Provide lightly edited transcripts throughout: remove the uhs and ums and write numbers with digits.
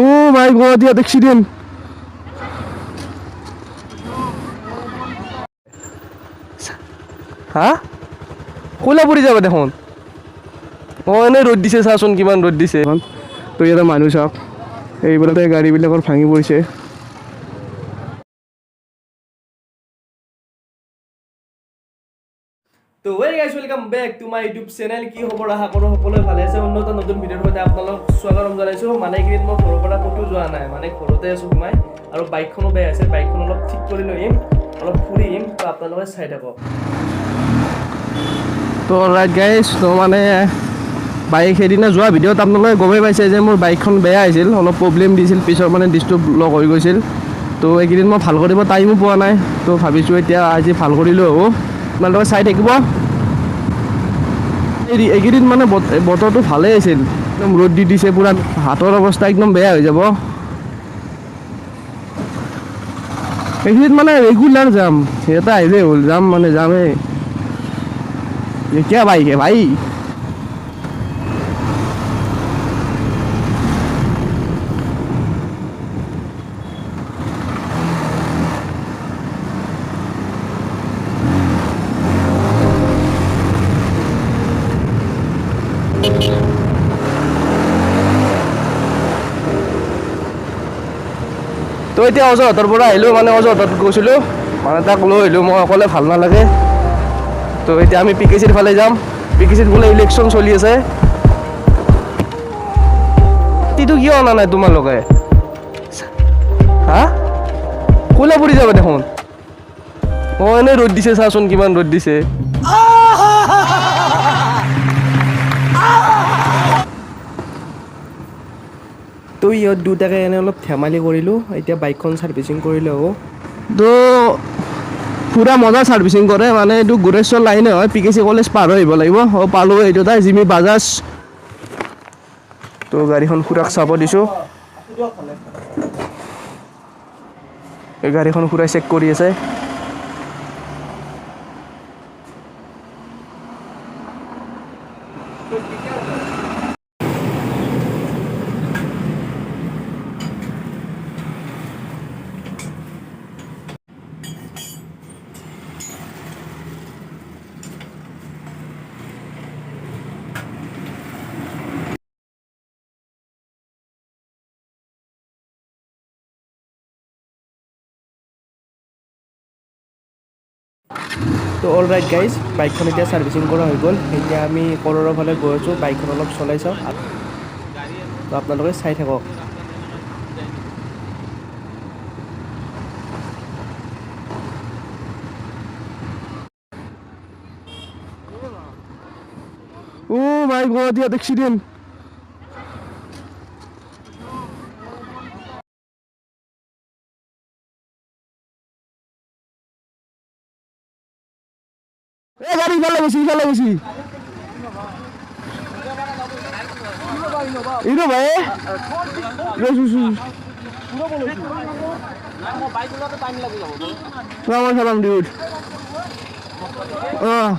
Oh my god, ইয়াত accident. হা ক'লা পৰি যাবা দেখোন। অঁ এনেই ৰ'দ দিছে চাচোন কিমান ৰ'দ দিছে। তো ইয়াতে মানুহ চাওক এইবিলাকে গাড়ীবিলাকৰ ভাঙি পৰিছে। তো hey guys welcome back to my YouTube channel. কি খবৰ আশা কৰোঁ সকলোৱে ভালে আছে। অন্য এটা নতুন ভিডিঅ'ৰ সৈতে আপোনালোক স্বাগতম জনাইছোঁ। মানে এইকেইদিন মই ঘৰৰ পৰা ক'তো যোৱা নাই, মানে ঘৰতে আছোঁ সোমাই। আৰু বাইকখনো বেয়া আছে, বাইকখন অলপ ঠিক কৰি লৈ আহিম, অলপ ফুৰি আহিম। তো আপোনালোকে চাই থাকক। তো ৰাইট গাইজ, তো মানে বাইক সেইদিনা যোৱা ভিডিঅ'ত আপোনালোকে গমেই পাইছে যে মোৰ বাইকখন বেয়া হৈছিল, অলপ প্ৰব্লেম দিছিল, পিছৰ মানে ডিছটো ব্লক হৈ গৈছিল। তো এইকেইদিন মই ভাল কৰিব টাইমো পোৱা নাই। তো ভাবিছোঁ এতিয়া আজি ভাল কৰিলেও হ'ব, আপোনালোকে চাই থাকিব। এইকেইদিন মানে বতৰটো ভালেই আছিল, একদম ৰ'দ দি দিছে, পূৰা হাতৰ অৱস্থা একদম বেয়া হৈ যাব। এইকেইদিন মানে ৰেগুলাৰ যাম, সিহঁতে আহিলেই হ'ল, যাম মানে যামেই। क्या बाइक है भाई? তো এতিয়া অজহতৰ পৰা আহিলোঁ, মানে অজহতত গৈছিলোঁ, মানে তাক লৈ আহিলোঁ, মই অকলে ভাল নালাগে। তো এতিয়া আমি পিকেচিৰ ফালে যাম। পিকেচিত বোলে ইলেকশ্যন চলি আছে। তিটো কিয় অনা নাই তোমালোকে? হা ক'লা পৰি যাবা দেখোন। অঁ এনেই ৰ'দ দিছে চাচোন কিমান ৰ'দ দিছে। তো ইহঁত দুটাকে এনে অলপ ধেমালি কৰিলোঁ, এতিয়া বাইকখন ছাৰ্ভিচিং কৰিলে হ'ব। তো পূৰা মজা ছাৰ্ভিচিং কৰে, মানে এইটো গোৰেশ্বৰ লাইনে হয়, পিকেচি কলেজ পাৰ হৈ আহিব লাগিব। অঁ পালোঁ, এইটো তাই জিমি বাজাজ। তো গাড়ীখন খুৰাক চাব দিছোঁ। এই গাড়ীখন খুৰাই চেক কৰি আছে। তো অল ৰাইট গাইজ, বাইকখন এতিয়া ছাৰ্ভিচিং কৰা হৈ গ'ল। এতিয়া আমি কৰৰ ফালে গৈ আছোঁ, বাইকখন অলপ চলাই চাওঁ। তো আপোনালোকে চাই থাকক। Oh my god, ইয়াত এক্সিডেণ্ট। এই গাড়ী ইফালে গৈছি, ইফালে গৈছি। ইনো ভাই সালাম সালাম ডিউড। অঁ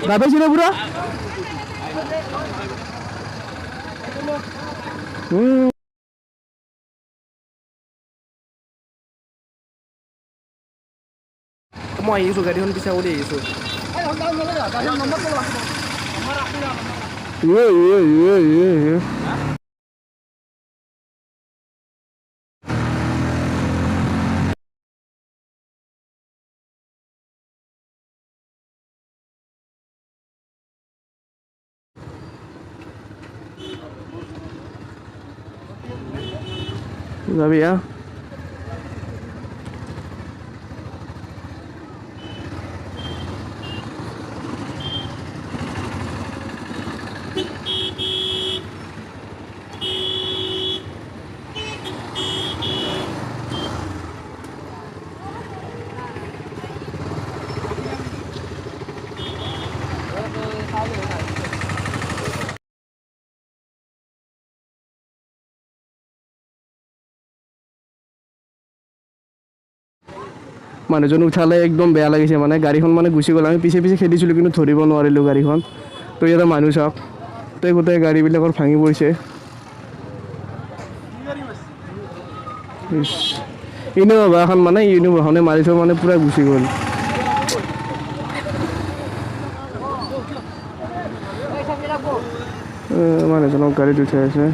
দাবাইছিলে পুৰা। মই আহিছোঁ, গাড়ীখন পিছা কৰি আহিছোঁ। যাবি হা? মানুহজন উঠালে একদম বেয়া লাগিছে, মানে গাড়ীখন মানে গুচি গ'ল। আমি পিছে পিছে খেদিছিলোঁ কিন্তু ধৰিব নোৱাৰিলোঁ গাড়ীখন। তো ইয়াতে মানুহ চাওক, তো গোটেই গাড়ীবিলাকৰ ভাঙি পৰিছে। ইনোভা এখন মানে ইনোভাখনে মাৰি থৈ মানে পূৰা গুচি গ'ল। মানুহজনক গাড়ীত উঠাই আছে।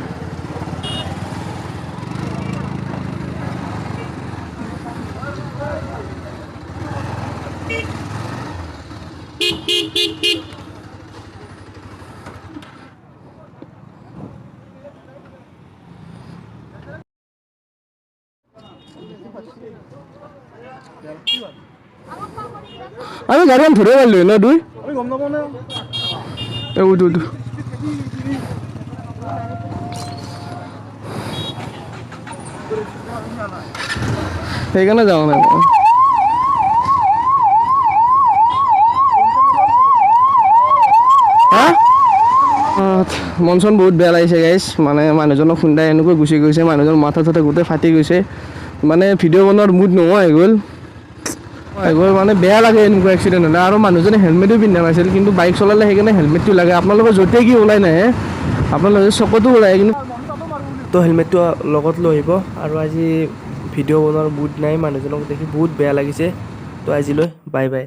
আমি গাড়ীখন ধৰিব পাৰিলোঁ ন দুই সেইকাৰণে যাওঁ নাই মন চন বহুত বেয়া লাগিছে গাইছ। মানে মানুহজনক খুন্দাই এনেকৈ গুচি গৈছে, মানুহজন মাথা চাথা গোটেই ফাটি গৈছে, মানে ভিডিঅ' বনোৱাৰ মুড নোহোৱা হৈ গ'ল। মানে বেয়া লাগে এনেকুৱা এক্সিডেণ্ট হ'লে। আৰু মানুহজনে হেলমেটো পিন্ধা নাছিল, কিন্তু বাইক চলালে সেইকাৰণে হেলমেটটো লাগে। আপোনালোকৰ য'তে কি ওলাই নাহে, আপোনালোকে চকতো ওলায়, কিন্তু তো হেলমেটটো লগত লৈ আহিব। আৰু আজি ভিডিঅ' বনোৱাৰ মুড নাই, মানুহজনক দেখি বহুত বেয়া লাগিছে। তো আজিলৈ বাই বাই।